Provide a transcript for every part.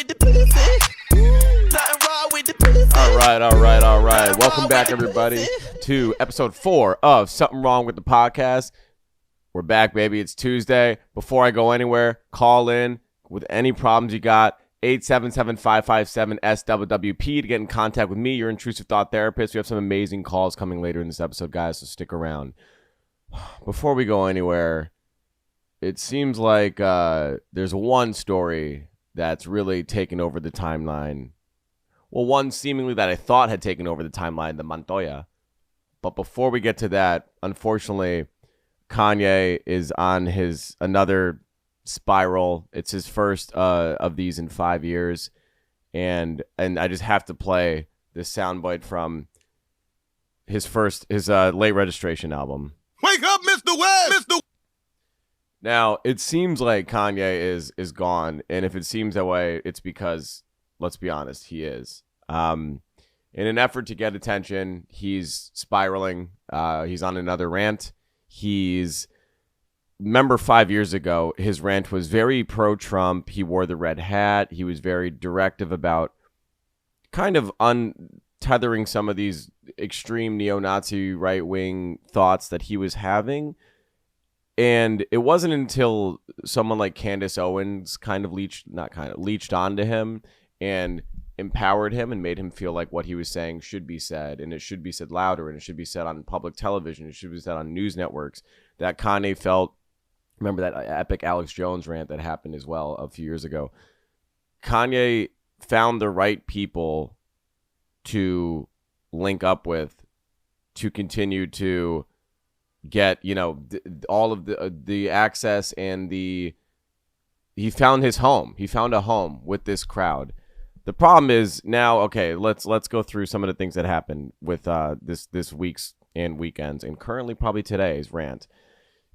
with the pussy. Nothing wrong with the pussy. All right. Welcome back, everybody, to episode 4 of Something Wrong with the Podcast. We're back, baby. It's Tuesday. Before I go anywhere, call in with any problems you got. 877-557-SWWP to get in contact with me, your intrusive thought therapist. We have some amazing calls coming later in this episode, guys, so stick around. Before we go anywhere, it seems like there's one story that's really taken over the timeline. Well, one seemingly that I thought had taken over the timeline, the Montoya. But before we get to that, unfortunately, Kanye is on his another spiral. It's his first of these in 5 years, and I just have to play this soundbite from his late registration album. Wake up, Mr. West! Now, it seems like Kanye is gone, and if it seems that way, it's because, let's be honest, he is. In an effort to get attention, he's spiraling. He's on another rant. Remember 5 years ago, his rant was very pro-Trump. He wore the red hat. He was very directive about kind of untethering some of these extreme neo-Nazi right-wing thoughts that he was having. And it wasn't until someone like Candace Owens leached onto him and empowered him and made him feel like what he was saying should be said, and it should be said louder, and it should be said on public television, it should be said on news networks, that Kanye felt. Remember that epic Alex Jones rant that happened as well a few years ago? Kanye found the right people to link up with to continue to get, all of the access, and he found his home. He found a home with this crowd. The problem is now, okay, let's go through some of the things that happened with this week's and weekends, and currently probably today's rant.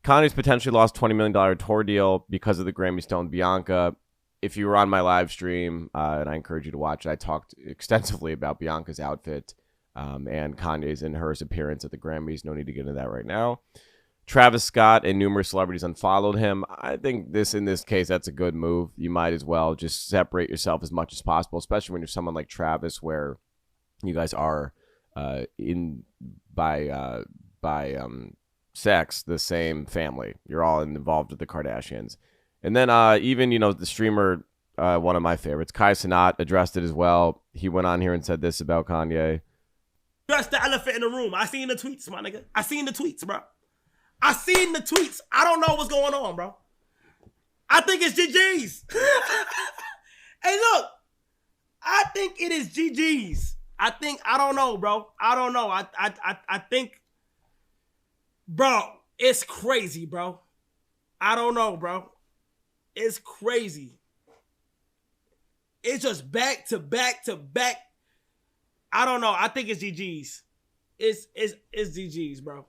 Kanye's potentially lost $20 million tour deal because of the Grammy Stone Bianca. If you were on my live stream, and I encourage you to watch it, I talked extensively about Bianca's outfit and Kanye's and hers appearance at the Grammys. No need to get into that right now. Travis Scott and numerous celebrities unfollowed him. I think in this case, that's a good move. You might as well just separate yourself as much as possible, especially when you're someone like Travis, where you guys are by sex the same family. You're all involved with the Kardashians. And then even the streamer, one of my favorites, Kai Cenat, addressed it as well. He went on here and said this about Kanye. Address the elephant in the room. I seen the tweets, my nigga. I seen the tweets, bro. I seen the tweets. I don't know what's going on, bro. I think it's GG's. Hey, look. I think it is GG's. I don't know, bro. I don't know. I think, bro, it's crazy, bro. I don't know, bro. It's crazy. It's just back to back to back. I don't know. I think it's GG's. It's GG's, bro.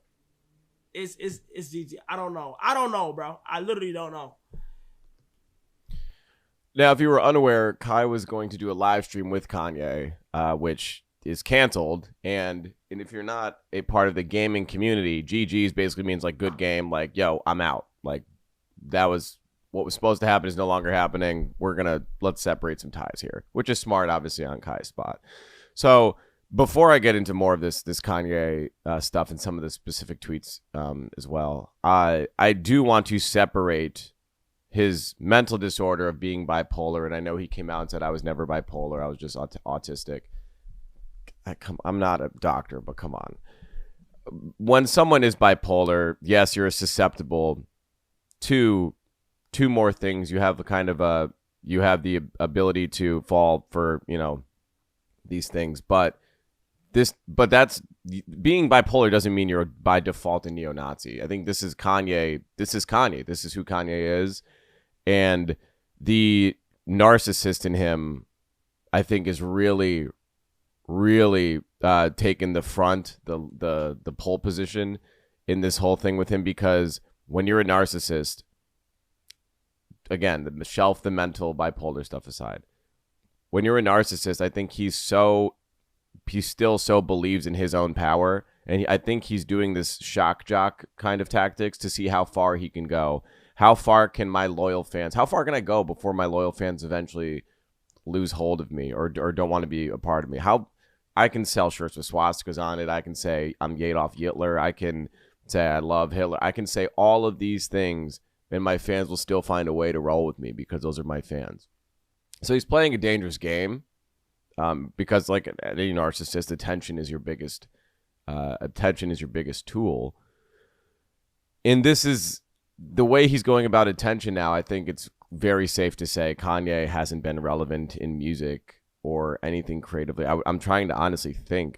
It's GG. I don't know. I don't know, bro. I literally don't know. Now, if you were unaware, Kai was going to do a live stream with Kanye, which is canceled. And if you're not a part of the gaming community, GG's basically means like good game, like, yo, I'm out. Like, that was what was supposed to happen is no longer happening. Let's separate some ties here, which is smart, obviously, on Kai's spot. So before I get into more of this Kanye stuff and some of the specific tweets as well, I do want to separate his mental disorder of being bipolar. And I know he came out and said I was never bipolar. I was just autistic. I'm not a doctor, but come on. When someone is bipolar, yes, you're susceptible to two more things. You have you have the ability to fall for, these things, but that's being bipolar doesn't mean you're by default a neo-Nazi. I think this is Kanye. This is Kanye. This is who Kanye is. And the narcissist in him, I think, is really, really taken the front, the pole position in this whole thing with him, because when you're a narcissist, again, shelf the mental bipolar stuff aside. When you're a narcissist, I think he still so believes in his own power, and I think he's doing this shock jock kind of tactics to see how far he can go. How far can I go before my loyal fans eventually lose hold of me or don't want to be a part of me. How I can sell shirts with swastikas on it. I can say I'm Adolf Hitler. I can say I love Hitler. I can say all of these things, and my fans will still find a way to roll with me because those are my fans. So he's playing a dangerous game because, like any narcissist, attention is your biggest tool. And this is the way he's going about attention now. I think it's very safe to say Kanye hasn't been relevant in music or anything creatively. I'm trying to honestly think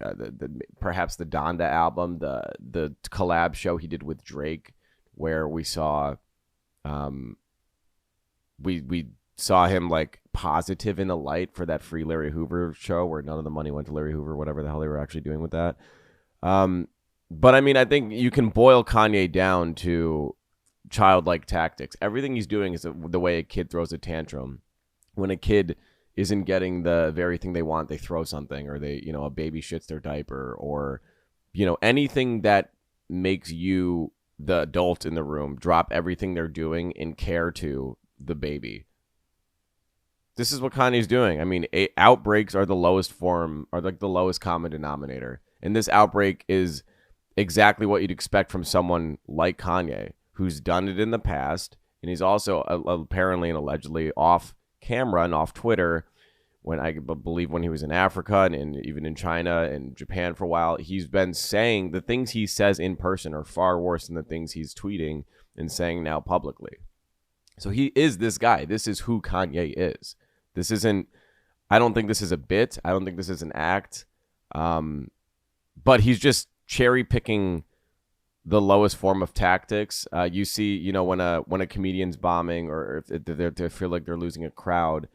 perhaps the Donda album, the collab show he did with Drake, where we saw we saw him like positive in the light for that Free Larry Hoover show where none of the money went to Larry Hoover, whatever the hell they were actually doing with that. But I mean, I think you can boil Kanye down to childlike tactics. Everything he's doing is the way a kid throws a tantrum. When a kid isn't getting the very thing they want, they throw something, or they, a baby shits their diaper, or, anything that makes you, the adult in the room, drop everything they're doing and care to the baby. This is what Kanye's doing. I mean, outbreaks are the lowest form, are like the lowest common denominator. And this outbreak is exactly what you'd expect from someone like Kanye, who's done it in the past. And he's also apparently and allegedly off camera and off Twitter when I believe when he was in Africa and even in China and Japan for a while. He's been saying the things he says in person are far worse than the things he's tweeting and saying now publicly. So he is this guy. This is who Kanye is. This isn't, I don't think this is a bit. I don't think this is an act. But he's just cherry picking the lowest form of tactics. You see, when a comedian's bombing, or if they feel like they're losing a crowd,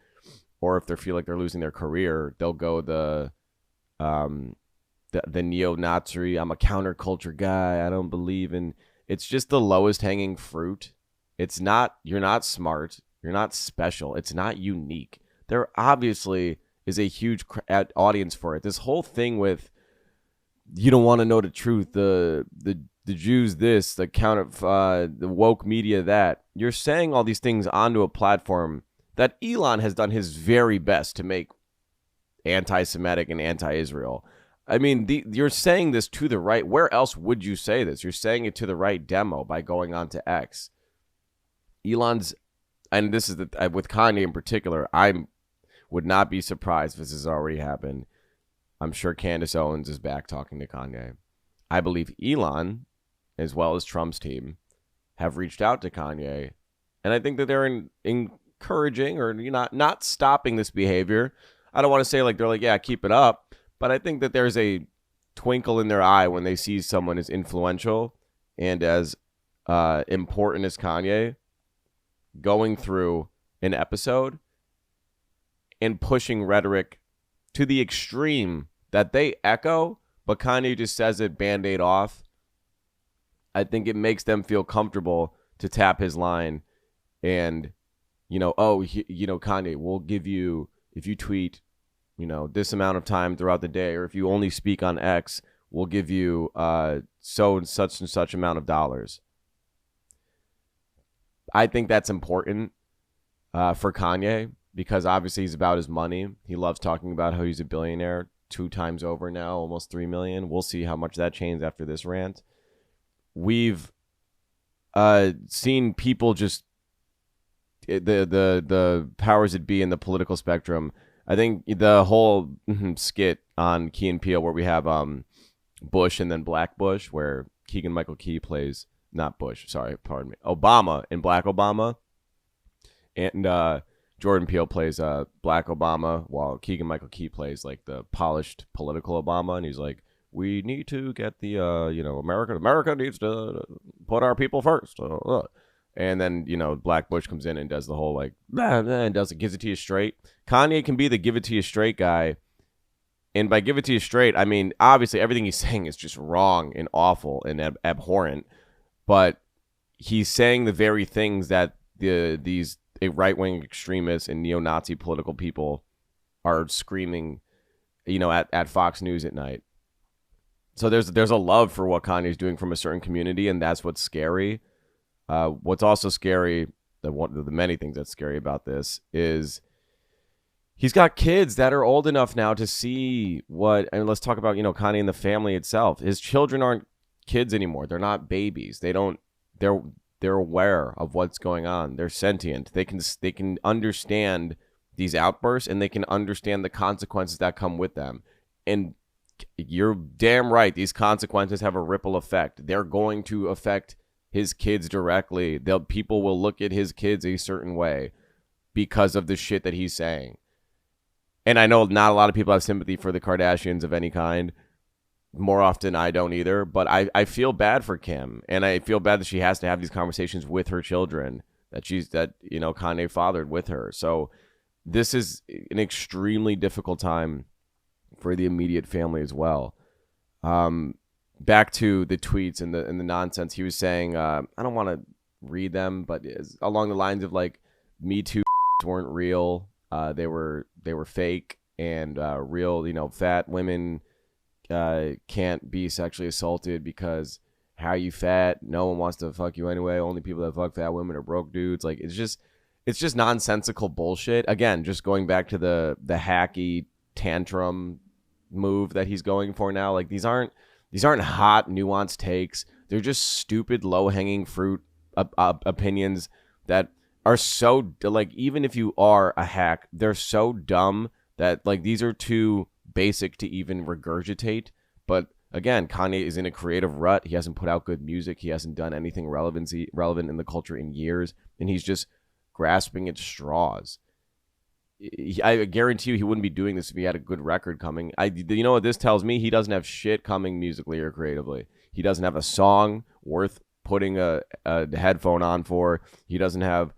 or if they feel like they're losing their career, they'll go the neo-Nazi, I'm a counterculture guy, I don't believe in. It's just the lowest hanging fruit. It's not, you're not smart, you're not special, it's not unique. There obviously is a huge audience for it. This whole thing with you don't want to know the truth, the Jews this, the the woke media that. You're saying all these things onto a platform that Elon has done his very best to make anti-Semitic and anti-Israel. I mean, you're saying this to the right. Where else would you say this? You're saying it to the right demo by going on to X. Elon's, and this is with Kanye in particular, I would not be surprised if this has already happened. I'm sure Candace Owens is back talking to Kanye. I believe Elon, as well as Trump's team, have reached out to Kanye, and I think that they're encouraging or not stopping this behavior. I don't want to say like they're like, yeah, keep it up, but I think that there's a twinkle in their eye when they see someone as influential and as important as Kanye going through an episode and pushing rhetoric to the extreme that they echo, but Kanye just says it Band-Aid off. I think it makes them feel comfortable to tap his line and, Kanye, we'll give you, if you tweet, this amount of time throughout the day, or if you only speak on X, we'll give you so and such amount of dollars. I think that's important for Kanye because obviously he's about his money. He loves talking about how he's a billionaire 2 times over now, almost 3 million. We'll see how much that changes after this rant. We've seen people just the powers that be in the political spectrum. I think the whole skit on Key and Peele where we have Bush and then Black Bush, where Keegan-Michael Key plays, not Bush, sorry, pardon me, Obama and Black Obama, and Jordan Peele plays Black Obama, while Keegan-Michael Key plays like the polished political Obama, and he's like, we need to get the America needs to put our people first, and then Black Bush comes in and does the whole like and gives it to you straight. Kanye can be the give it to you straight guy, and by give it to you straight, I mean obviously everything he's saying is just wrong and awful and abhorrent, but he's saying the very things that these right-wing extremists and neo-Nazi political people are screaming, at Fox News at night. So there's a love for what Kanye's doing from a certain community, and that's what's scary. What's also scary, one of the many things that's scary about this, is He's got kids that are old enough now to see what, and let's talk about, Kanye and the family itself. His children aren't kids anymore. They're not babies. They're aware of what's going on. They're sentient. They can understand these outbursts, and they can understand the consequences that come with them. And you're damn right. These consequences have a ripple effect. They're going to affect his kids directly. People will look at his kids a certain way because of the shit that he's saying. And I know not a lot of people have sympathy for the Kardashians of any kind. More often, I don't either. But I feel bad for Kim, and I feel bad that she has to have these conversations with her children that Kanye fathered with her. So this is an extremely difficult time for the immediate family as well. Back to the tweets and the nonsense he was saying. I don't want to read them, but along the lines of like, Me Too weren't real. They were fake, and real, fat women can't be sexually assaulted because how you fat? No one wants to fuck you anyway. Only people that fuck fat women are broke dudes. Like, it's just nonsensical bullshit. Again, just going back to the hacky tantrum move that he's going for now. Like, these aren't hot, nuanced takes. They're just stupid, low-hanging fruit opinions that are so, like, even if you are a hack, they're so dumb that, like, these are too basic to even regurgitate. But again, Kanye is in a creative rut. He hasn't put out good music. He hasn't done anything relevant in the culture in years, and he's just grasping at straws. I guarantee you he wouldn't be doing this if he had a good record coming. You know what this tells me? He doesn't have shit coming musically or creatively. He doesn't have a song worth putting a headphone on for. He doesn't have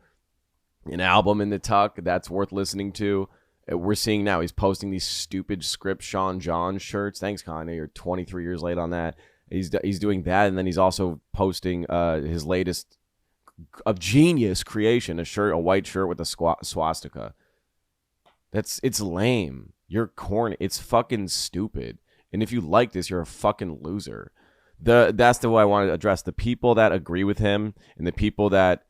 an album in the tuck that's worth listening to. We're seeing now he's posting these stupid script Sean John shirts. Thanks, Kanye. You're 23 years late on that. He's doing that, and then he's also posting his latest of genius creation, a white shirt with a swastika. It's lame. You're corny. It's fucking stupid. And if you like this, you're a fucking loser. That's the way I want to address the people that agree with him and the people that,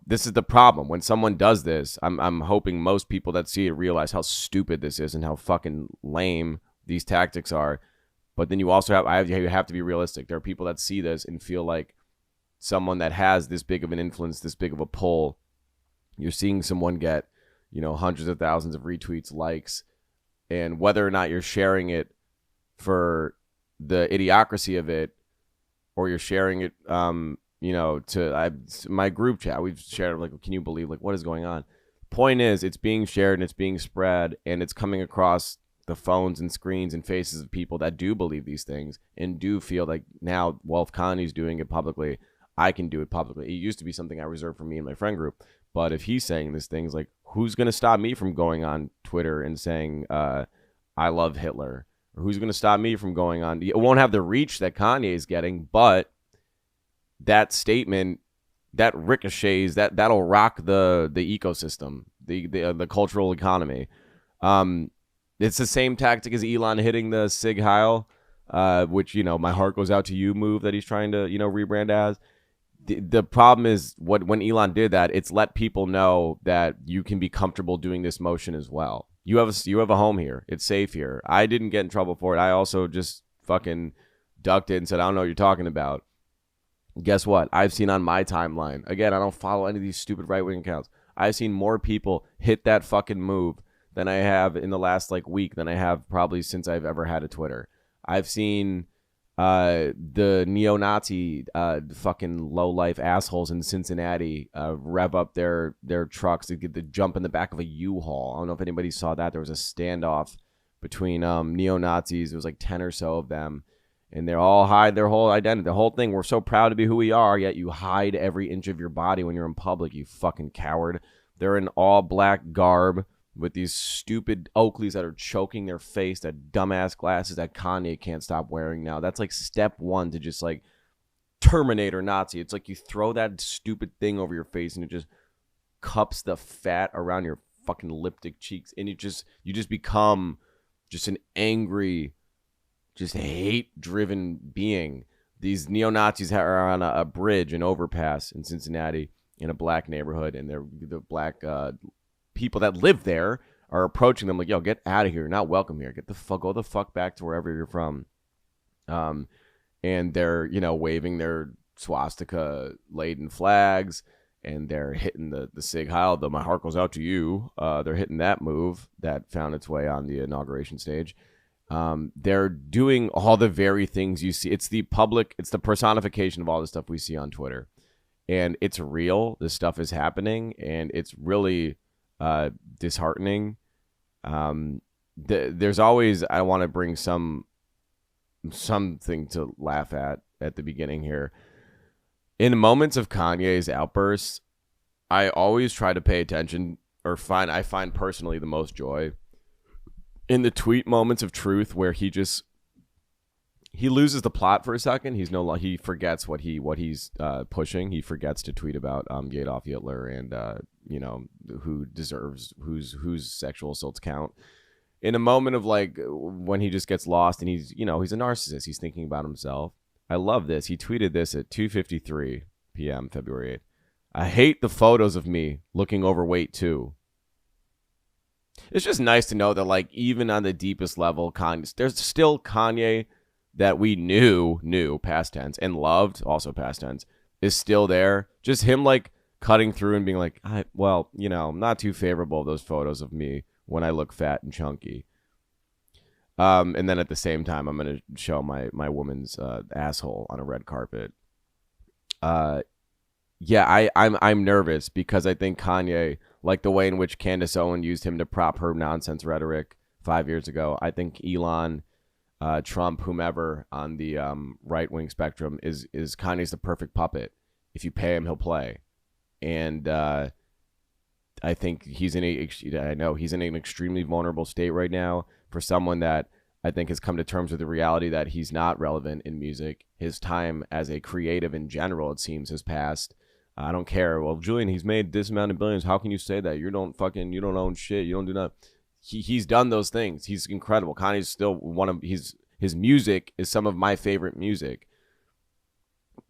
this is the problem. When someone does this, I'm hoping most people that see it realize how stupid this is and how fucking lame these tactics are. But then you also you have to be realistic. There are people that see this and feel like someone that has this big of an influence, this big of a pull, you're seeing someone get, hundreds of thousands of retweets, likes, and whether or not you're sharing it for the idiocracy of it, or you're sharing it, to my group chat, we've shared, like, can you believe, like, what is going on? Point is, it's being shared and it's being spread, and it's coming across the phones and screens and faces of people that do believe these things and do feel like now, well, if Kanye's doing it publicly, I can do it publicly. It used to be something I reserved for me and my friend group. But if he's saying these things, like, who's going to stop me from going on Twitter and saying, I love Hitler? Or who's going to stop me from going on? It won't have the reach that Kanye is getting, but that statement, that ricochets, that'll rock the ecosystem, the cultural economy. It's the same tactic as Elon hitting the Sig Heil, which, my heart goes out to you move that he's trying to, rebrand as. The problem is when Elon did that, it's let people know that you can be comfortable doing this motion as well. You have a home here. It's safe here. I didn't get in trouble for it. I also just fucking ducked it and said, I don't know what you're talking about. Guess what? I've seen on my timeline. Again, I don't follow any of these stupid right-wing accounts. I've seen more people hit that fucking move than I have in the last week than I have probably since I've ever had a Twitter. I've seen the neo-Nazi fucking low-life assholes in Cincinnati rev up their trucks to get the jump in the back of a U-Haul. I don't know if anybody saw that. There was a standoff between neo-Nazis. There was like 10 or so of them, and they all hide their whole identity. The whole thing, we're so proud to be who we are, yet you hide every inch of your body when you're in public, you fucking coward. They're in all-black garb with these stupid Oakleys that are choking their face, that dumbass glasses that Kanye can't stop wearing now. That's like step one to just like Terminator Nazi. It's like you throw that stupid thing over your face and it just cups the fat around your fucking lipstick cheeks, and you just become just an angry, just hate-driven being. These neo-Nazis are on a bridge, an overpass in Cincinnati in a black neighborhood, and they're the black people that live there are approaching them like, yo, get out of here. You're not welcome here. Go the fuck back to wherever you're from. And they're, waving their swastika-laden flags, and they're hitting the Sig Heil, the "My heart goes out to you." They're hitting that move that found its way on the inauguration stage. They're doing all the very things you see. It's the personification of all the stuff we see on Twitter. And it's real. This stuff is happening, and it's really disheartening. There's always, I want to bring something to laugh at the beginning here. In moments of Kanye's outbursts, I always try to pay attention, I find personally the most joy in the tweet moments of truth where he loses the plot for a second. He forgets what he's pushing. He forgets to tweet about Adolf Hitler and who deserves whose sexual assaults count. In a moment of like when he just gets lost and he's a narcissist. He's thinking about himself. I love this. He tweeted this at 2:53 p.m. February 8th. I hate the photos of me looking overweight too. It's just nice to know that, like, even on the deepest level, there's still Kanye that we knew past tense, and loved, also past tense, is still there. Just him, like, cutting through and being like, I'm not too favorable of those photos of me when I look fat and chunky. And then at the same time, I'm going to show my woman's asshole on a red carpet. I'm nervous because I think Kanye, like the way in which Candace Owen used him to prop her nonsense rhetoric 5 years ago, I think Elon, Trump, whomever on the right-wing spectrum is Kanye's the perfect puppet. If you pay him, he'll play. And I think he's in an extremely vulnerable state right now for someone that I think has come to terms with the reality that he's not relevant in music. His time as a creative in general, it seems, has passed. I don't care. Well, Julian, he's made this amount of billions. How can you say that? You don't own shit. You don't do nothing. He's done those things. He's incredible. Kanye's still his music is some of my favorite music.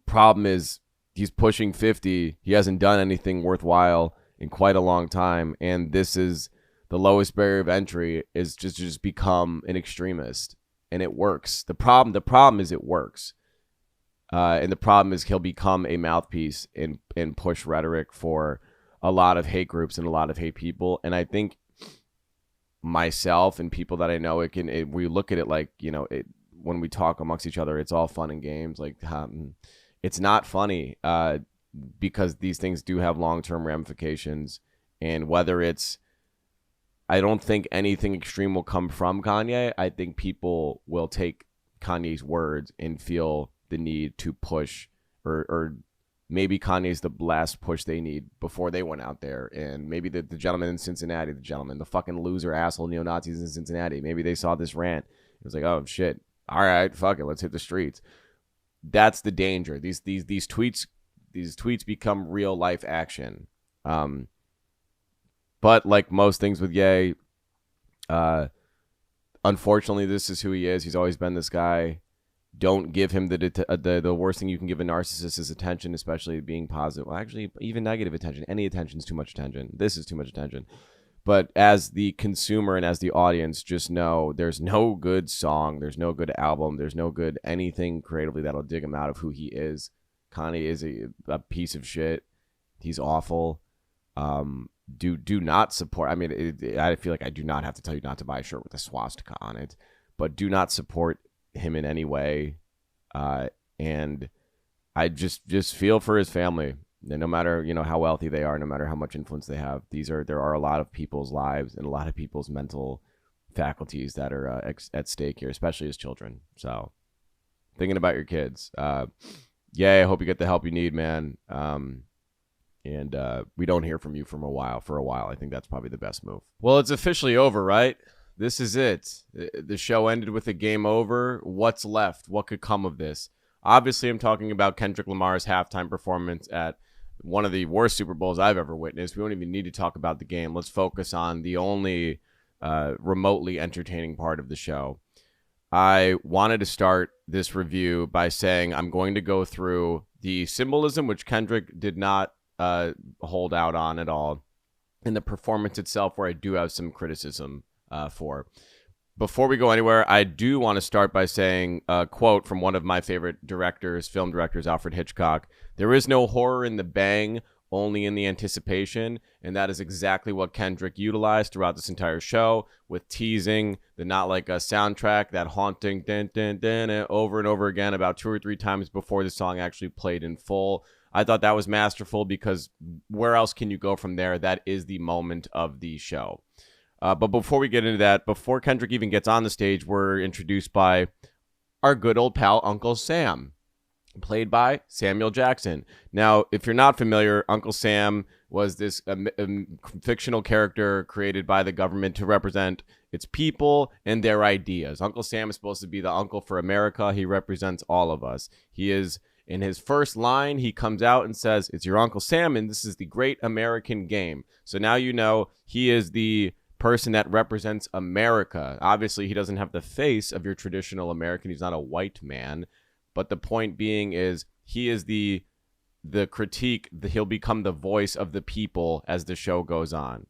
Problem is he's pushing 50. He hasn't done anything worthwhile in quite a long time. And this is the lowest barrier of entry, is just become an extremist. And it works. The problem is it works. And the problem is he'll become a mouthpiece and push rhetoric for a lot of hate groups and a lot of hate people. And I think myself and people that I know, we look at it like, when we talk amongst each other, it's all fun and games. Like, it's not funny because these things do have long-term ramifications. And I don't think anything extreme will come from Kanye. I think people will take Kanye's words and feel the need to push, or maybe Kanye's the last push they need before they went out there. And maybe the gentleman in Cincinnati, the fucking loser asshole neo-Nazis in Cincinnati, maybe they saw this rant. It was like, oh shit, all right, fuck it, let's hit the streets. That's the danger. These tweets become real life action. But like most things with Ye, unfortunately, this is who he is. He's always been this guy. Don't give him the worst thing you can give a narcissist is attention, especially being positive. Well, actually, even negative attention. Any attention is too much attention. This is too much attention. But as the consumer and as the audience, just know there's no good song, there's no good album, there's no good anything creatively that'll dig him out of who he is. Kanye is a piece of shit. He's awful. Do not support. I mean, I feel like I do not have to tell you not to buy a shirt with a swastika on it, but do not support him in any way. And I just feel for his family. And no matter how wealthy they are, no matter how much influence they have, there are a lot of people's lives and a lot of people's mental faculties that are at stake here, especially as children. So thinking about your kids. I hope you get the help you need, man. And we don't hear from you for a while. I think that's probably the best move. Well, it's officially over, right? This is it. The show ended with a game over. What's left? What could come of this? Obviously, I'm talking about Kendrick Lamar's halftime performance at one of the worst Super Bowls I've ever witnessed. We don't even need to talk about the game. Let's focus on the only remotely entertaining part of the show. I wanted to start this review by saying I'm going to go through the symbolism, which Kendrick did not hold out on at all. and the performance itself, where I do have some criticism for. Before we go anywhere, I do want to start by saying a quote from one of my favorite directors, film directors, Alfred Hitchcock. "There is no horror in the bang, only in the anticipation." And that is exactly what Kendrick utilized throughout this entire show, with teasing the Not Like Us soundtrack, that haunting dun, dun, dun, dun, over and over again about 2 or 3 times before the song actually played in full. I thought that was masterful, because where else can you go from there? That is the moment of the show. But before we get into that, before Kendrick even gets on the stage, we're introduced by our good old pal, Uncle Sam, played by Samuel Jackson. Now, if you're not familiar, Uncle Sam was this fictional character created by the government to represent its people and their ideas. Uncle Sam is supposed to be the uncle for America. He represents all of us. He is, in his first line, he comes out and says, "It's your Uncle Sam, and this is the great American game." So now you know he is the person that represents America. Obviously, he doesn't have the face of your traditional American. He's not a white man. But the point being is, he is the critique. He'll become the voice of the people as the show goes on.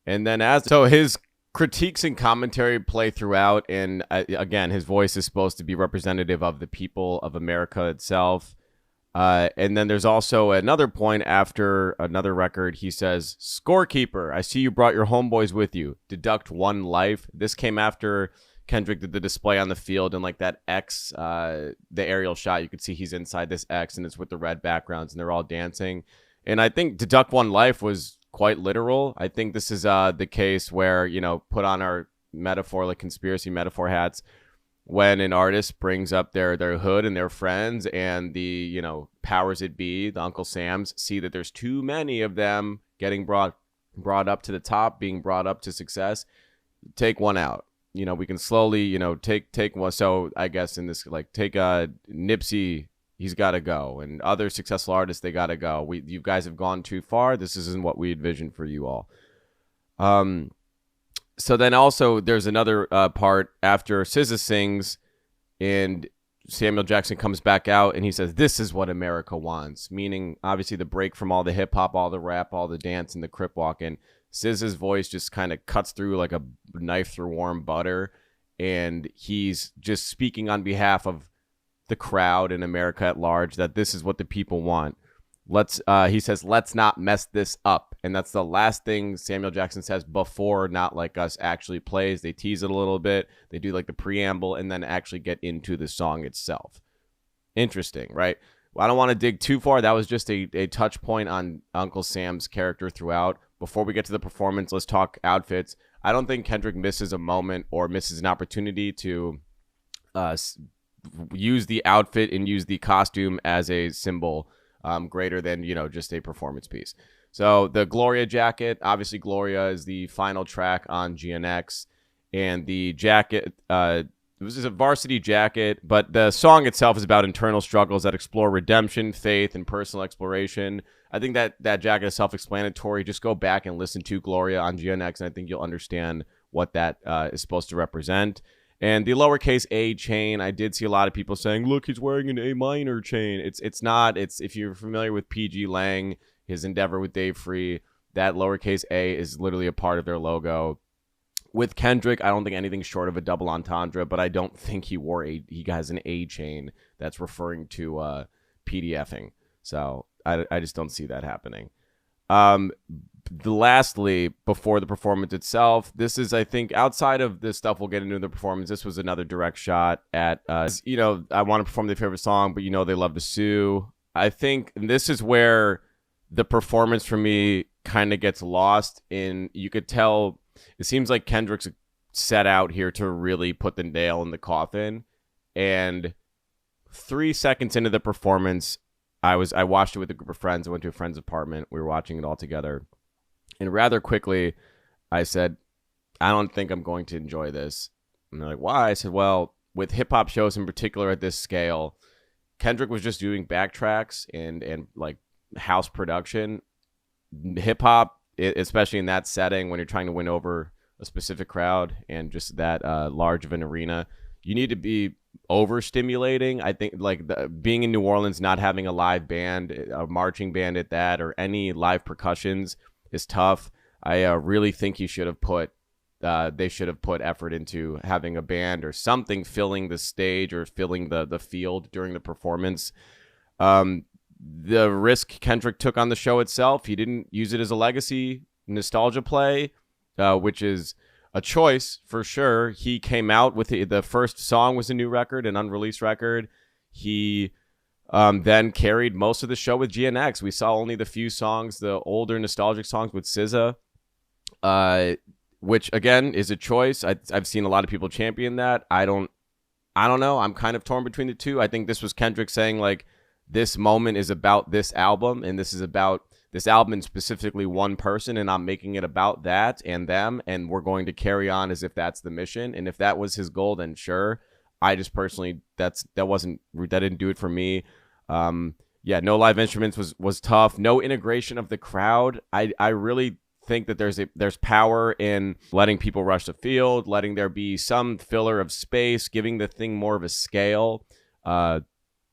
And then so his critiques and commentary play throughout. And again, his voice is supposed to be representative of the people of America itself. And then there's also another point after another record. He says, "Scorekeeper, I see you brought your homeboys with you. Deduct 1 life." This came after Kendrick did the display on the field, and like that X, the aerial shot, you could see he's inside this X, and it's with the red backgrounds, and they're all dancing. And I think deduct 1 life was quite literal. I think this is the case where, you know, put on our metaphor, like conspiracy metaphor hats, when an artist brings up their hood and their friends, and the, you know, powers it be, the Uncle Sams, see that there's too many of them getting brought up to the top, being brought up to success, take one out. You know, we can slowly, you know, take one. So I guess in this, like, take Nipsey, he's got to go, and other successful artists, they got to go. You guys have gone too far. This isn't what we envisioned for you all. So then also there's another part after SZA sings, and Samuel Jackson comes back out, and he says, "This is what America wants," meaning obviously the break from all the hip hop, all the rap, all the dance, and the crip walk. And SZA's voice just kind of cuts through like a knife through warm butter, and he's just speaking on behalf of the crowd in America at large, that this is what the people want. He says, "Let's not mess this up." And that's the last thing Samuel Jackson says before Not Like Us actually plays. They tease it a little bit. They do like the preamble and then actually get into the song itself. Interesting, right? Well, I don't want to dig too far. That was just a touch point on Uncle Sam's character throughout. Before we get to the performance, let's talk outfits. I don't think Kendrick misses a moment or misses an opportunity to use the outfit and use the costume as a symbol greater than, you know, just a performance piece. So the Gloria jacket, obviously Gloria is the final track on GNX, and the jacket, this is a varsity jacket, but the song itself is about internal struggles that explore redemption, faith, and personal exploration. I think that jacket is self-explanatory. Just go back and listen to Gloria on GNX, and I think you'll understand what that is supposed to represent. And the lowercase a chain, I did see a lot of people saying, "Look, he's wearing an A minor chain." It's not. It's, if you're familiar with PG Lang, his endeavor with Dave Free, that lowercase a is literally a part of their logo. With Kendrick, I don't think anything short of a double entendre, but I don't think he has an A chain that's referring to PDFing. So I just don't see that happening. Lastly, before the performance itself, this is, I think, outside of this stuff we'll get into the performance, this was another direct shot at, you know, I want to perform their favorite song, but you know they love to sue. I think this is where the performance for me kind of gets lost in, you could tell, it seems like Kendrick's set out here to really put the nail in the coffin. And 3 seconds into the performance, I watched it with a group of friends. I went to a friend's apartment. We were watching it all together. And rather quickly, I said, "I don't think I'm going to enjoy this." And they're like, "Why?" I said, "Well, with hip-hop shows in particular at this scale, Kendrick was just doing backtracks and like house production. Hip-hop, especially in that setting, when you're trying to win over a specific crowd and just that large of an arena, you need to be overstimulating. I think like being in New Orleans, not having a live band, a marching band at that, or any live percussions is tough. I really think he should have put they should have put effort into having a band or something filling the stage or filling the field during the performance. The risk Kendrick took on the show itself, he didn't use it as a legacy nostalgia play, which is a choice for sure. He came out with the first song was a new record, an unreleased record. He then carried most of the show with GNX. We saw only the few songs, the older nostalgic songs with SZA, which again is a choice. I've seen a lot of people champion that. I don't know. I'm kind of torn between the two. I think this was Kendrick saying like, this moment is about this album, and this is about this album and specifically one person, and I'm making it about that and them, and we're going to carry on as if that's the mission. And if that was his goal, then sure. I just personally, that didn't do it for me. Yeah, no live instruments was tough. No integration of the crowd. I really think that there's power in letting people rush the field, letting there be some filler of space, giving the thing more of a scale.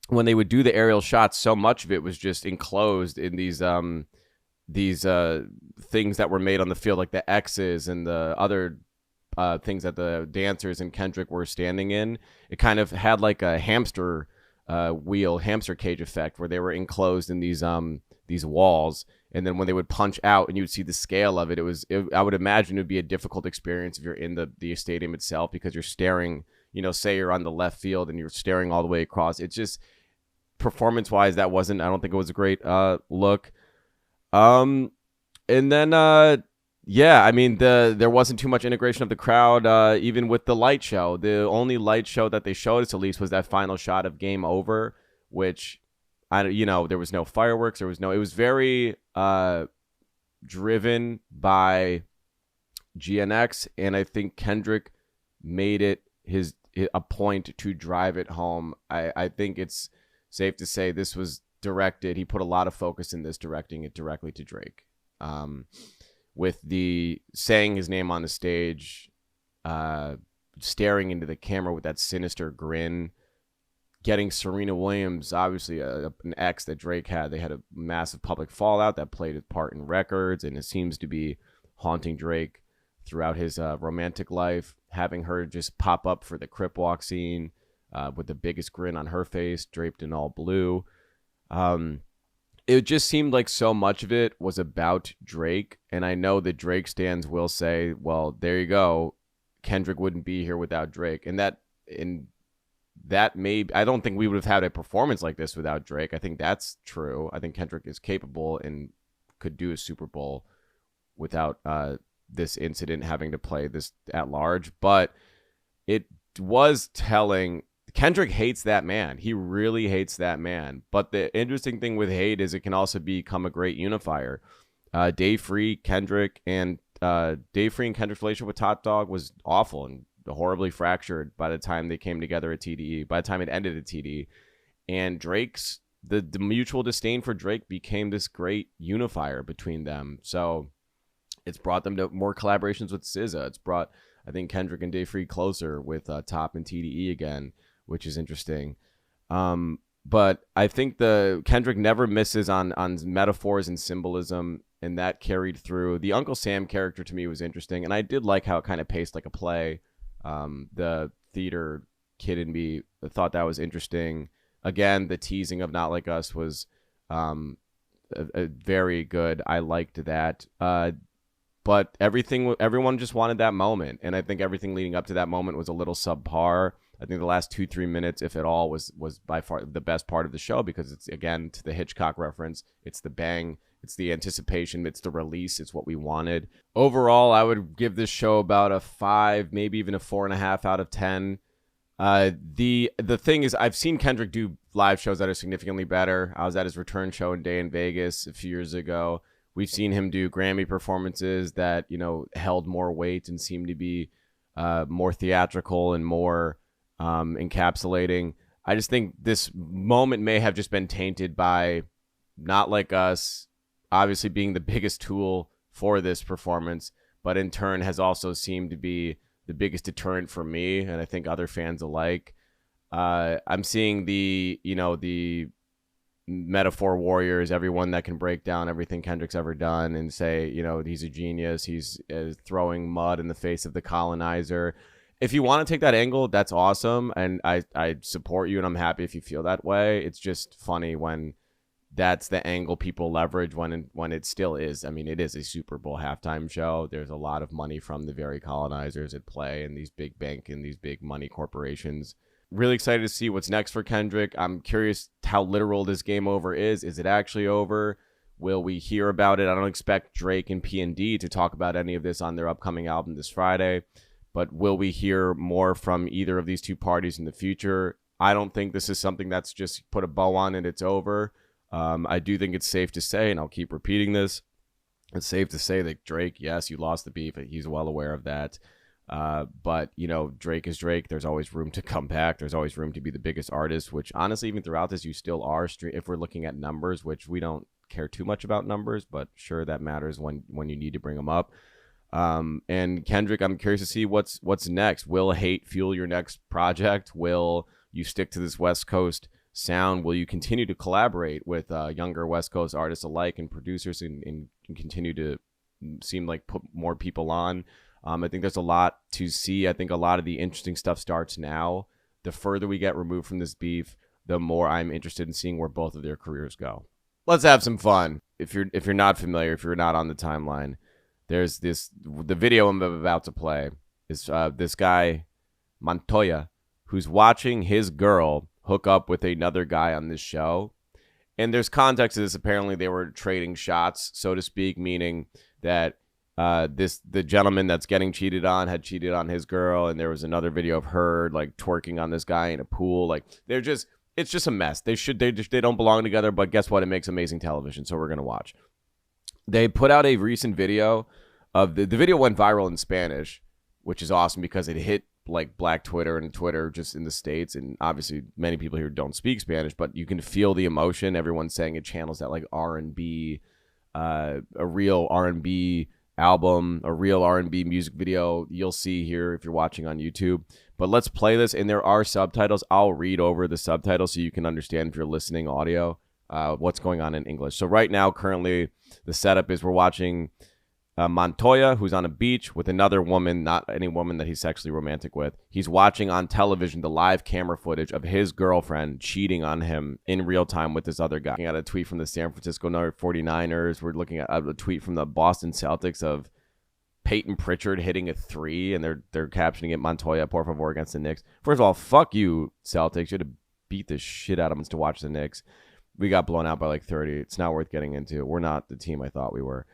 When they would do the aerial shots, so much of it was just enclosed in these things that were made on the field, like the X's and the other things that the dancers and Kendrick were standing in. It kind of had like a hamster cage effect where they were enclosed in these walls. And then when they would punch out and you would see the scale of it, I would imagine it would be a difficult experience if you're in the stadium itself, because you're staring, say you're on the left field and you're staring all the way across. It's just performance-wise, I don't think it was a great look. And then, yeah, I mean, there wasn't too much integration of the crowd, even with the light show. The only light show that they showed us, at least, was that final shot of Game Over, which, there was no fireworks. It was very driven by GNX, and I think Kendrick made it a point to drive it home. I think it's safe to say this was directed. He put a lot of focus in this, directing it directly to Drake. With the saying his name on the stage, staring into the camera with that sinister grin, getting Serena Williams, obviously an ex that Drake had. They had a massive public fallout that played a part in records, and it seems to be haunting Drake throughout his romantic life. Having her just pop up for the Crip Walk scene with the biggest grin on her face, draped in all blue. It just seemed like so much of it was about Drake, and I know that Drake stans will say, well, there you go, Kendrick wouldn't be here without Drake. And that may, I don't think we would have had a performance like this without Drake. I think that's true. I think Kendrick is capable and could do a Super Bowl without this incident having to play this at large. But it was telling. Kendrick hates that man. He really hates that man. But the interesting thing with hate is it can also become a great unifier. Dave Free, Kendrick's relationship with Top Dog was awful and horribly fractured by the time they came together at TDE, by the time it ended at TDE. And Drake's, the mutual disdain for Drake became this great unifier between them. So it's brought them to more collaborations with SZA. It's brought, I think, Kendrick and Dave Free closer with Top and TDE again, which is interesting. But I think the Kendrick never misses on metaphors and symbolism, and that carried through. The Uncle Sam character to me was interesting, and I did like how it kind of paced like a play. The theater kid in me thought that was interesting. Again, the teasing of Not Like Us was a very good. I liked that. But everyone just wanted that moment, and I think everything leading up to that moment was a little subpar. I think the last 2-3 minutes, if at all, was by far the best part of the show, because it's, again, to the Hitchcock reference, it's the bang, it's the anticipation, it's the release, it's what we wanted. Overall, I would give this show about a 5, maybe even a 4.5 out of 10. The thing is, I've seen Kendrick do live shows that are significantly better. I was at his return show in Day in Vegas a few years ago. We've seen him do Grammy performances that, held more weight and seemed to be more theatrical and more encapsulating. I just think this moment may have just been tainted by Not Like Us obviously being the biggest tool for this performance, but in turn has also seemed to be the biggest deterrent for me, and I think other fans alike. I'm seeing the metaphor warriors, everyone that can break down everything Kendrick's ever done and say, you know, he's a genius. He's throwing mud in the face of the colonizer. If you want to take that angle, that's awesome. And I support you, and I'm happy if you feel that way. It's just funny when that's the angle people leverage when it still is. I mean, it is a Super Bowl halftime show. There's a lot of money from the very colonizers at play and these big bank and these big money corporations. Really excited to see what's next for Kendrick. I'm curious how literal this game over is. Is it actually over? Will we hear about it? I don't expect Drake and P&D to talk about any of this on their upcoming album this Friday. But will we hear more from either of these two parties in the future? I don't think this is something that's just put a bow on and it's over. I do think it's safe to say, and I'll keep repeating this, it's safe to say that Drake, yes, you lost the beef. He's well aware of that. But, you know, Drake is Drake. There's always room to come back. There's always room to be the biggest artist, which honestly, even throughout this, you still are. If we're looking at numbers, which we don't care too much about numbers, but sure, that matters when you need to bring them up. And Kendrick, I'm curious to see what's next. Will hate fuel your next project? Will you stick to this West Coast sound? Will you continue to collaborate with younger West Coast artists alike and producers and continue to seem like put more people on? I think there's a lot to see. I think a lot of the interesting stuff starts now. The further we get removed from this beef, the more I'm interested in seeing where both of their careers go. Let's have some fun. If you're not familiar, if you're not on the timeline, there's the video I'm about to play is this guy Montoya who's watching his girl hook up with another guy on this show. And there's context to this. Apparently they were trading shots, so to speak, meaning that the gentleman that's getting cheated on had cheated on his girl, and there was another video of her like twerking on this guy in a pool. Like it's just a mess. They don't belong together, but guess what? It makes amazing television, so we're gonna watch. They put out a recent video of the video went viral in Spanish, which is awesome because it hit like Black Twitter and Twitter just in the States, and obviously many people here don't speak Spanish, but you can feel the emotion. Everyone's saying it channels that like R&B, a real R&B album, a real R&B music video. You'll see here if you're watching on YouTube. But let's play this, and there are subtitles. I'll read over the subtitles so you can understand if you're listening audio what's going on in English. So right now, currently, the setup is we're watching Montoya, who's on a beach with another woman, not any woman that he's sexually romantic with. He's watching on television the live camera footage of his girlfriend cheating on him in real time with this other guy. Looking at a tweet from the San Francisco 49ers. We're looking at a tweet from the Boston Celtics of Peyton Pritchard hitting a 3, and they're captioning it Montoya por favor against the Knicks. First of all, fuck you, Celtics. You had to beat the shit out of us to watch the Knicks. We got blown out by like 30. It's not worth getting into. We're not the team I thought we were.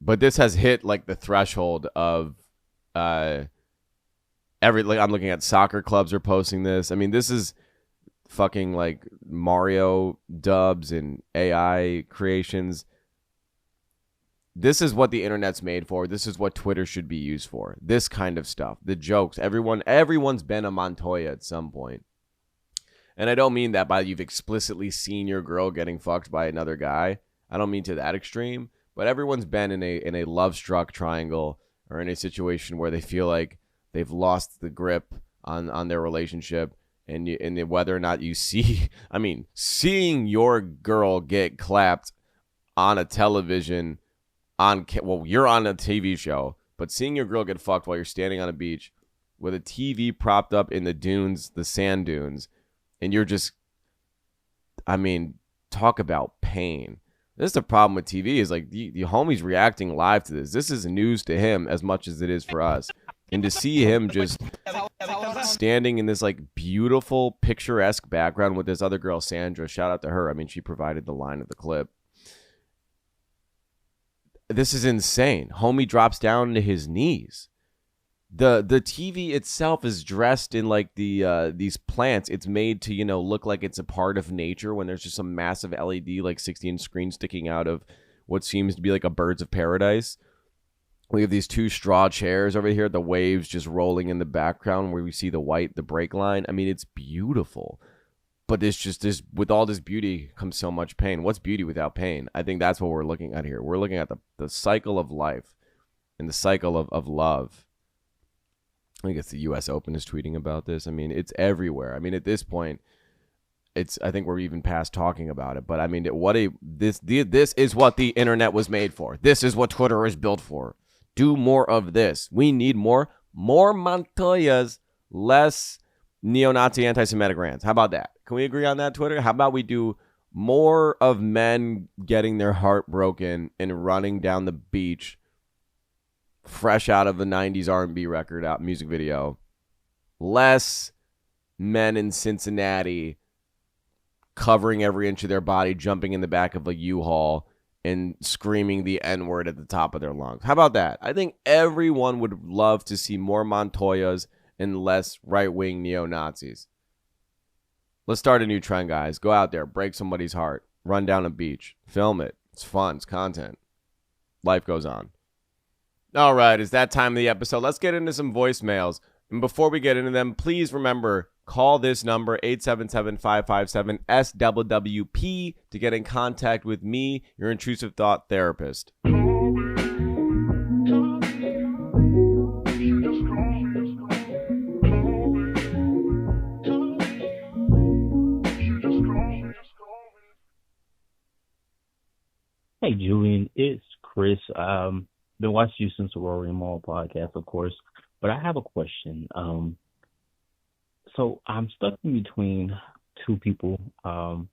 But this has hit like the threshold of I'm looking at soccer clubs are posting this. I mean, this is fucking like Mario dubs and AI creations. This is what the internet's made for. This is what Twitter should be used for. This kind of stuff. The jokes. Everyone's been a Montoya at some point. And I don't mean that by you've explicitly seen your girl getting fucked by another guy. I don't mean to that extreme. But everyone's been in a love-struck triangle or in a situation where they feel like they've lost the grip on their relationship, and whether or not you see, I mean, seeing your girl get clapped on a television, you're on a TV show, but seeing your girl get fucked while you're standing on a beach with a TV propped up in the dunes, the sand dunes, and you're just, I mean, talk about pain. This is the problem with TV is like the homie's reacting live to this. This is news to him as much as it is for us. And to see him just standing in this like beautiful picturesque background with this other girl, Sandra, shout out to her. I mean, she provided the line of the clip. This is insane. Homie drops down to his knees. The TV itself is dressed in like these plants. It's made to, look like it's a part of nature when there's just a massive LED like 16-inch screen sticking out of what seems to be like a Birds of Paradise. We have these 2 straw chairs over here, the waves just rolling in the background where we see the brake line. I mean, it's beautiful. But it's just this, with all this beauty comes so much pain. What's beauty without pain? I think that's what we're looking at here. We're looking at the cycle of life and the cycle of love. I guess the U.S. Open is tweeting about this. I mean, it's everywhere. I mean, at this point, I think we're even past talking about it. But I mean, this is what the internet was made for. This is what Twitter is built for. Do more of this. We need more Montoyas, less neo-Nazi anti-Semitic rants. How about that? Can we agree on that, Twitter? How about we do more of men getting their heart broken and running down the beach fresh out of a 90s R&B record out music video, less men in Cincinnati covering every inch of their body, jumping in the back of a U-Haul and screaming the N-word at the top of their lungs. How about that? I think everyone would love to see more Montoyas and less right-wing neo-Nazis. Let's start a new trend, guys. Go out there, break somebody's heart, run down a beach, film it. It's fun. It's content. Life goes on. All right, it's that time of the episode. Let's get into some voicemails. And before we get into them, please remember, call this number, 877-557-SWWP, to get in contact with me, your intrusive thought therapist. Hey, Julian, it's Chris. Been watching you since the Rory Mall podcast, of course, but I have a question. So I'm stuck in between two people. I'm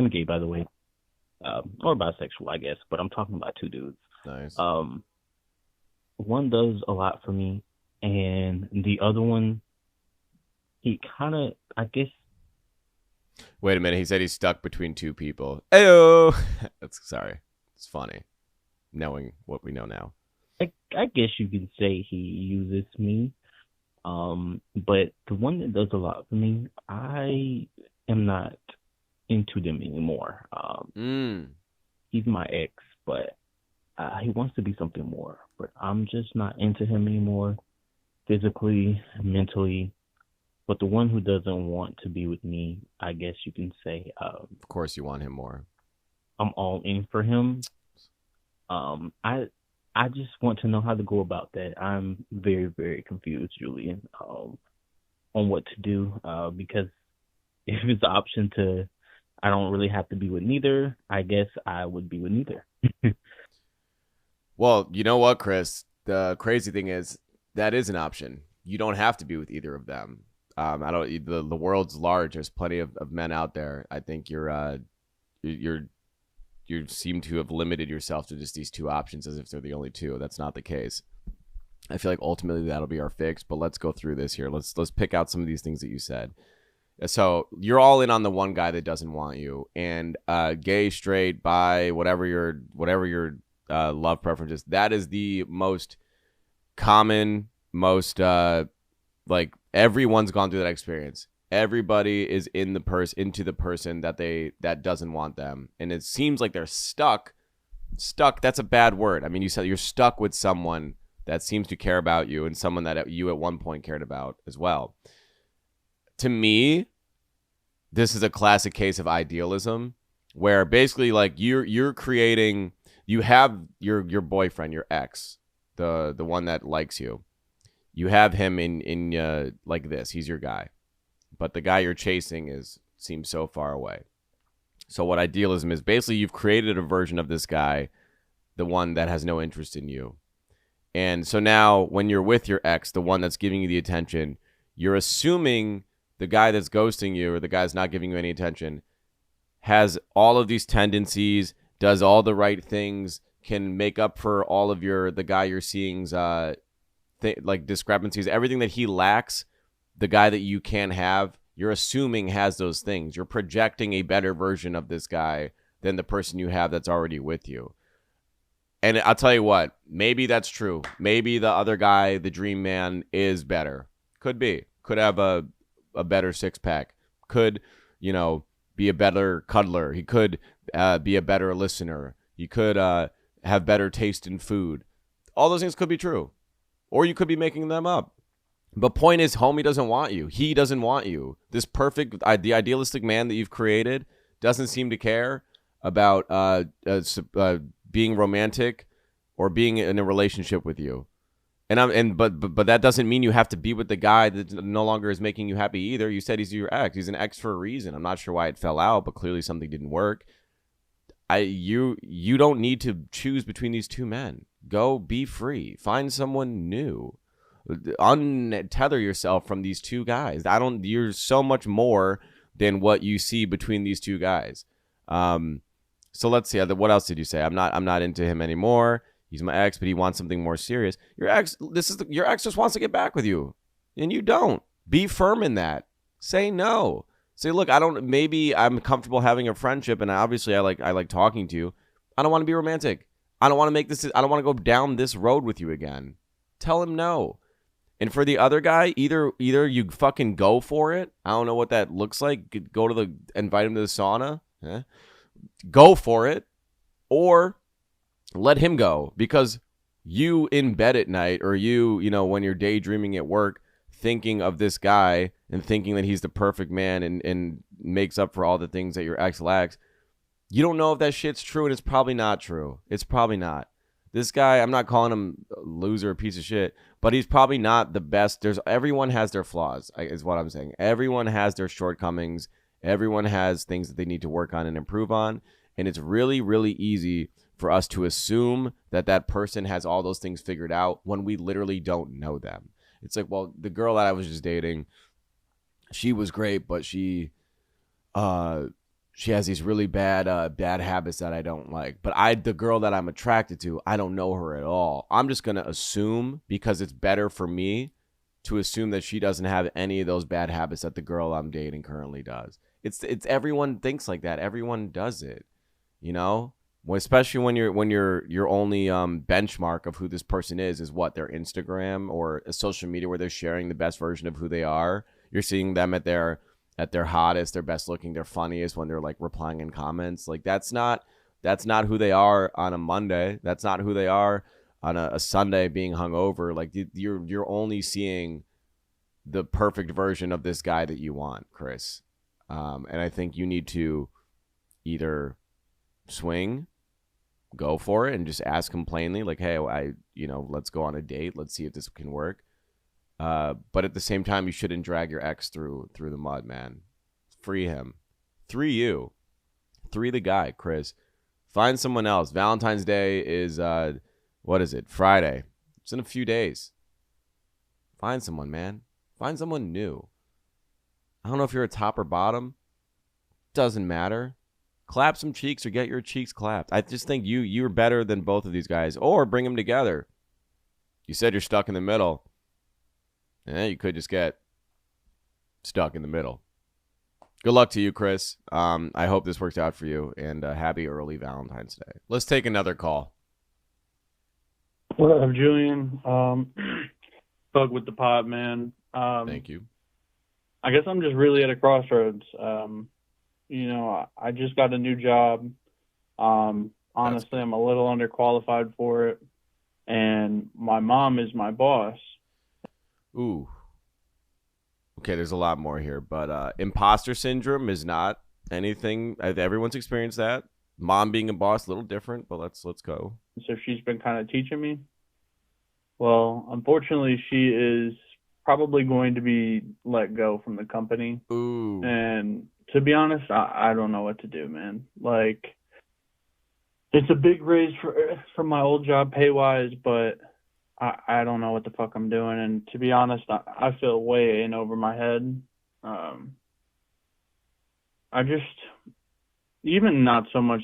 gay, by the way, or bisexual, I guess, but I'm talking about two dudes. Nice. One does a lot for me, and the other one, he kind of, I guess. Wait a minute. He said he's stuck between two people. Ayo. Sorry. It's funny knowing what we know now. I guess you could say he uses me. But the one that does a lot for me, I am not into them anymore. He's my ex, but he wants to be something more. But I'm just not into him anymore, physically, mentally. But the one who doesn't want to be with me, I guess you can say. Of course you want him more. I'm all in for him. I just want to know how to go about that. I'm very, very confused, Julian, on what to do. Because if it's the option to, I don't really have to be with neither, I guess I would be with neither. Well, you know what, Chris? The crazy thing is that is an option. You don't have to be with either of them. The world's large. There's plenty of men out there. I think you seem to have limited yourself to just these two options as if they're the only two. That's not the case. I feel like ultimately that'll be our fix, but let's go through this here. Let's pick out some of these things that you said. So you're all in on the one guy that doesn't want you, and gay, straight, bi, whatever your love preference is. That is the most common, most like everyone's gone through that experience. Everybody is into the person that doesn't want them, and it seems like they're stuck. That's a bad word. I mean, you said you're stuck with someone that seems to care about you, and someone that you at one point cared about as well. To me, this is a classic case of idealism, where basically like you're creating. You have your boyfriend, your ex, the one that likes you. You have him in like this. He's your guy. But the guy you're chasing seems so far away. So what idealism is, basically you've created a version of this guy, the one that has no interest in you. And so now when you're with your ex, the one that's giving you the attention, you're assuming the guy that's ghosting you or the guy that's not giving you any attention has all of these tendencies, does all the right things, can make up for all of the guy you're seeing's like discrepancies, everything that he lacks. The guy that you can have, you're assuming has those things. You're projecting a better version of this guy than the person you have that's already with you. And I'll tell you what, maybe that's true. Maybe the other guy, the dream man, is better. Could be. Could have a better six-pack. Could, be a better cuddler. He could be a better listener. He could have better taste in food. All those things could be true. Or you could be making them up. But point is, homie doesn't want you. He doesn't want you. This perfect, the idealistic man that you've created doesn't seem to care about being romantic or being in a relationship with you. But that doesn't mean you have to be with the guy that no longer is making you happy either. You said he's your ex. He's an ex for a reason. I'm not sure why it fell out, but clearly something didn't work. You don't need to choose between these two men. Go be free. Find someone new. Untether yourself from these two guys. You're so much more than what you see between these two guys. So let's see. What else did you say? I'm not into him anymore. He's my ex, but he wants something more serious. Your ex just wants to get back with you, and you don't. Be firm in that. Say no. Say, look, maybe I'm comfortable having a friendship, and obviously I like talking to you. I don't want to be romantic. I don't want to go down this road with you again. Tell him no. And for the other guy, either you fucking go for it. I don't know what that looks like. Invite him to the sauna. Go for it, or let him go, because you in bed at night, or when you're daydreaming at work, thinking of this guy and thinking that he's the perfect man and makes up for all the things that your ex lacks. You don't know if that shit's true, and it's probably not true. It's probably not. This guy, I'm not calling him a loser, a piece of shit, but he's probably not the best. Everyone has their flaws, is what I'm saying. Everyone has their shortcomings. Everyone has things that they need to work on and improve on. And it's really, really easy for us to assume that person has all those things figured out when we literally don't know them. It's like, well, the girl that I was just dating, she was great, but she has these really bad habits that I don't like. But the girl that I'm attracted to, I don't know her at all. I'm just going to assume, because it's better for me to assume that she doesn't have any of those bad habits that the girl I'm dating currently does. It's everyone thinks like that. Everyone does it, Well, especially when your only benchmark of who this person is what, their Instagram or a social media where they're sharing the best version of who they are. You're seeing them at their hottest, their best looking, their funniest, when they're like replying in comments. Like that's not who they are on a Monday. That's not who they are on a Sunday being hungover. Like you're only seeing the perfect version of this guy that you want, Chris. And I think you need to either swing, go for it, and just ask him plainly, like, hey, let's go on a date. Let's see if this can work. But at the same time, you shouldn't drag your ex through the mud, man. Free him. Free you. Free the guy, Chris. Find someone else. Valentine's Day is, what is it? Friday. It's in a few days. Find someone, man. Find someone new. I don't know if you're a top or bottom. Doesn't matter. Clap some cheeks or get your cheeks clapped. I just think you're better than both of these guys, or bring them together. You said you're stuck in the middle. You could just get stuck in the middle. Good luck to you, Chris. I hope this works out for you, and happy early Valentine's Day. Let's take another call. What up, Julian? Bug with the pod, man. Thank you. I guess I'm just really at a crossroads. I just got a new job. Honestly, I'm a little underqualified for it. And my mom is my boss. Ooh. Okay, there's a lot more here, but imposter syndrome is not anything. Everyone's experienced that. Mom being a boss, a little different, but let's go. So she's been kind of teaching me. Well, unfortunately, she is probably going to be let go from the company. Ooh. And to be honest, I don't know what to do, man. Like, it's a big raise from my old job pay-wise, but I don't know what the fuck I'm doing. And to be honest, I feel way in over my head. I just, even not so much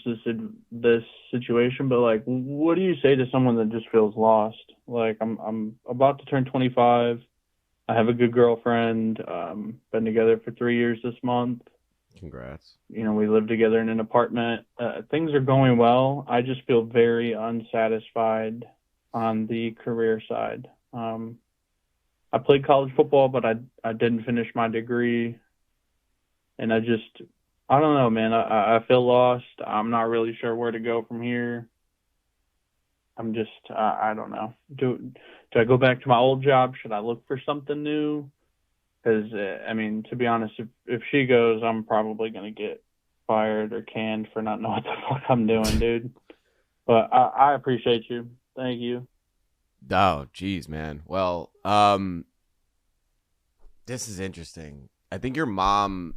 this situation, but like, what do you say to someone that just feels lost? Like, I'm about to turn 25. I have a good girlfriend. Been together for 3 years this month. Congrats. We live together in an apartment. Things are going well. I just feel very unsatisfied on the career side. I played college football, but I didn't finish my degree. And I don't know, man. I feel lost. I'm not really sure where to go from here. I'm just, I don't know. Do I go back to my old job? Should I look for something new? Because, to be honest, if she goes, I'm probably going to get fired or canned for not knowing what the fuck I'm doing, dude. But I appreciate you. Thank you. Oh, geez, man. Well, this is interesting. I think your mom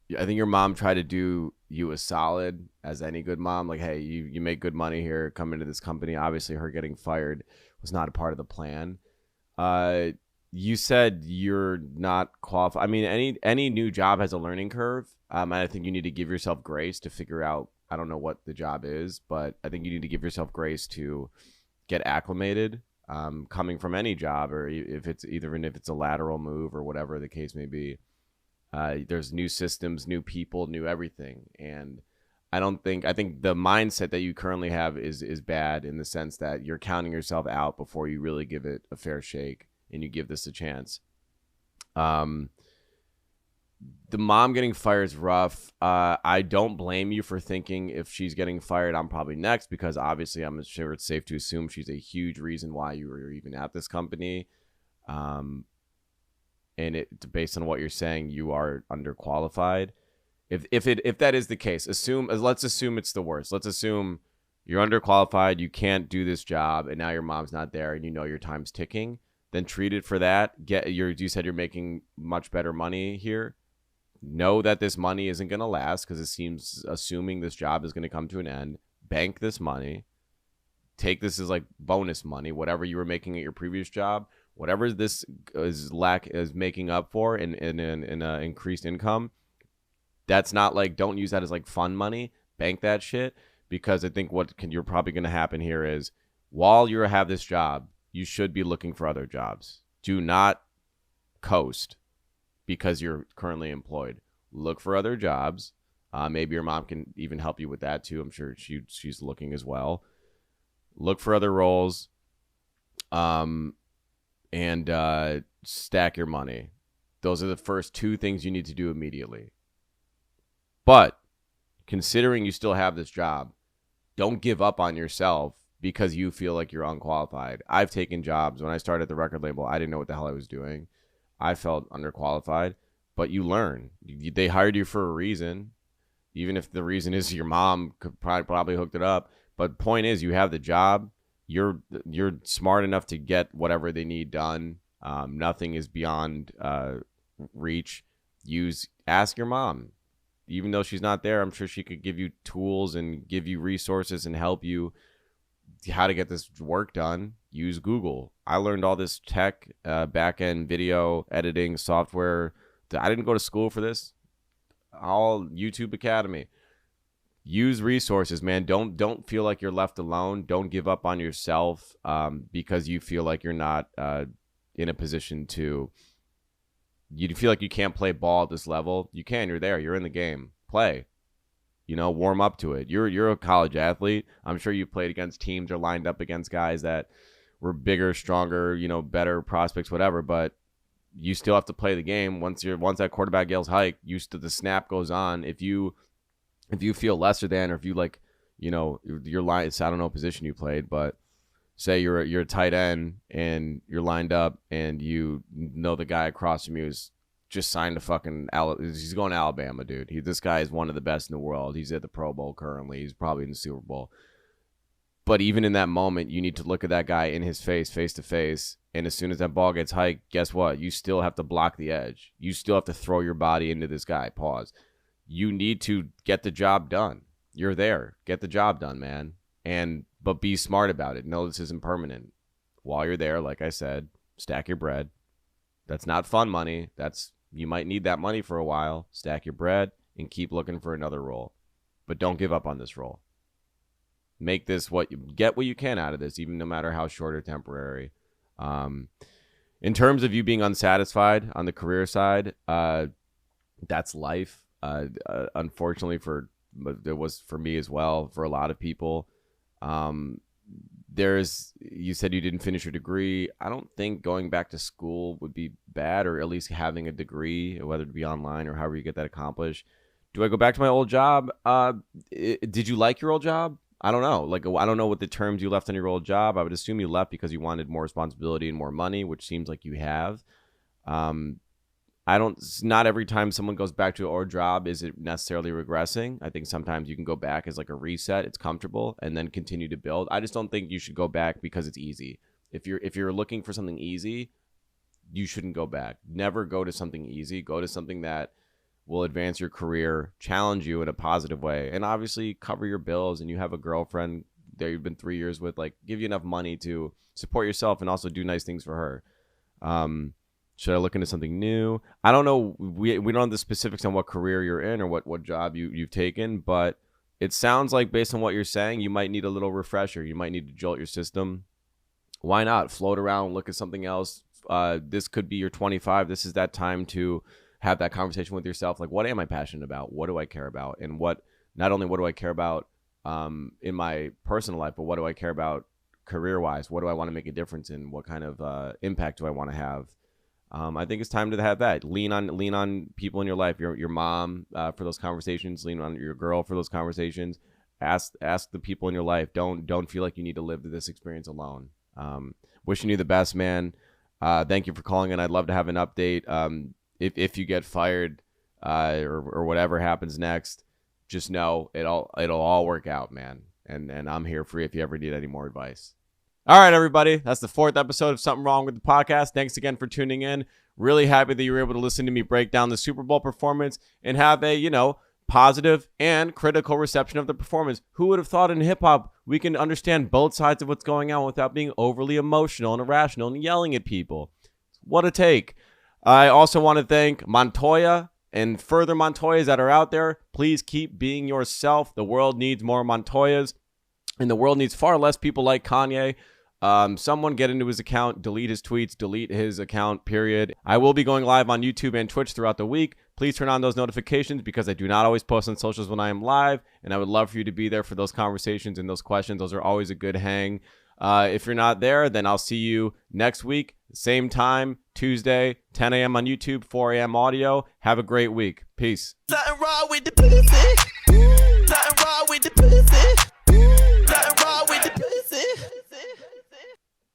tried to do you a solid, as any good mom. Like, hey, you make good money here, come into this company. Obviously, her getting fired was not a part of the plan. You said you're not qualified. I mean, any new job has a learning curve. And I think you need to give yourself grace to figure out. I don't know what the job is, but I think you need to give yourself grace to get acclimated. Coming from any job, or if it's a lateral move or whatever the case may be. There's new systems, new people, new everything. And I think the mindset that you currently have is bad, in the sense that you're counting yourself out before you really give it a fair shake and you give this a chance. The mom getting fired is rough. I don't blame you for thinking, if she's getting fired, I'm probably next, because obviously I'm sure it's safe to assume she's a huge reason why you were even at this company. And based on what you're saying, you are underqualified. If that is the case, let's assume it's the worst. Let's assume you're underqualified, you can't do this job, and now your mom's not there, and you know your time's ticking. Then treat it for that. You said you're making much better money here. Know that this money isn't going to last, because it seems, assuming this job is going to come to an end. Bank this money. Take this as like bonus money, whatever you were making at your previous job. Whatever this is making up for in increased income, that's not like, don't use that as like fun money. Bank that shit, because I think you're probably going to happen here is, while you have this job, you should be looking for other jobs. Do not coast because you're currently employed. Look for other jobs. Maybe your mom can even help you with that too. I'm sure she's looking as well. Look for other roles. And stack your money. Those are the first two things you need to do immediately. But considering you still have this job, don't give up on yourself because you feel like you're unqualified. I've taken jobs. When I started the record label, I didn't know what the hell I was doing. I felt underqualified, but you learn. They hired you for a reason, even if the reason is your mom could probably hooked it up. But point is, you have the job. You're smart enough to get whatever they need done. Nothing is beyond reach. Ask your mom. Even though she's not there, I'm sure she could give you tools and give you resources and help you how to get this work done. Use Google. I learned all this tech, back-end video editing software. I didn't go to school for this. All YouTube Academy. Use resources, man. Don't feel like you're left alone. Don't give up on yourself because you feel like you're not in a position to. You feel like you can't play ball at this level. You can. You're there. You're in the game. Play. Warm up to it. You're a college athlete. I'm sure you played against teams or lined up against guys that were bigger, stronger, better prospects, whatever. But you still have to play the game. Once that quarterback yells hike, the snap goes on. If you feel lesser than, or if you your line, I don't know what position you played, but say you're a tight end and you're lined up and the guy across from you is just signed to he's going to Alabama, dude. This guy is one of the best in the world. He's at the Pro Bowl currently. He's probably in the Super Bowl. But even in that moment, you need to look at that guy in his face to face. And as soon as that ball gets hiked, guess what? You still have to block the edge. You still have to throw your body into this guy. Pause. You need to get the job done. You're there. Get the job done, man. But be smart about it. No, this isn't permanent. While you're there, like I said, stack your bread. That's not fun money. You might need that money for a while. Stack your bread and keep looking for another role. But don't give up on this role. Make this get what you can out of this, even no matter how short or temporary. In terms of you being unsatisfied on the career side, that's life. Unfortunately, it was for me as well, for a lot of people. You said you didn't finish your degree. I don't think going back to school would be bad, or at least having a degree, whether it be online or however you get that accomplished. Do I go back to my old job? Did you like your old job? I don't know. I don't know what the terms you left on your old job. I would assume you left because you wanted more responsibility and more money, which seems like you have. Not every time someone goes back to an old job is it necessarily regressing. I think sometimes you can go back as like a reset. It's comfortable and then continue to build. I just don't think you should go back because it's easy. If you're looking for something easy, you shouldn't go back. Never go to something easy. Go to something that will advance your career, challenge you in a positive way, and obviously cover your bills. And you have a girlfriend that you've been 3 years with, like, give you enough money to support yourself and also do nice things for her. Should I look into something new? I don't know. We don't have the specifics on what career you're in or what job you've taken, but it sounds like based on what you're saying, you might need a little refresher. You might need to jolt your system. Why not float around, look at something else? This could be your 25. This is that time to have that conversation with yourself. Like, what am I passionate about? What do I care about? And not only what do I care about in my personal life, but what do I care about career-wise? What do I want to make a difference in? What kind of impact do I want to have? I think it's time to have that. Lean on people in your life, your mom for those conversations. Lean on your girl for those conversations. Ask the people in your life. Don't feel like you need to live this experience alone. Wishing you the best, man. Thank you for calling in. I'd love to have an update. If you get fired or whatever happens next, just know it'll all work out, man. And I'm here for you if you ever need any more advice. All right, everybody. That's the 4th episode of Something Wrong with the Podcast. Thanks again for tuning in. Really happy that you were able to listen to me break down the Super Bowl performance and have a, positive and critical reception of the performance. Who would have thought in hip hop we can understand both sides of what's going on without being overly emotional and irrational and yelling at people? What a take. I also want to thank Montoya and further Montoyas that are out there. Please keep being yourself. The world needs more Montoyas, and the world needs far less people like Kanye. Someone get into his account, delete his tweets, delete his account, period. I will be going live on YouTube and Twitch throughout the week. Please turn on those notifications because I do not always post on socials when I am live, and I would love for you to be there for those conversations and those questions. Those are always a good hang. If you're not there, then I'll see you next week, same time, Tuesday, 10 a.m. on YouTube, 4 a.m. audio. Have a great week. Peace. Something wrong with the pussy.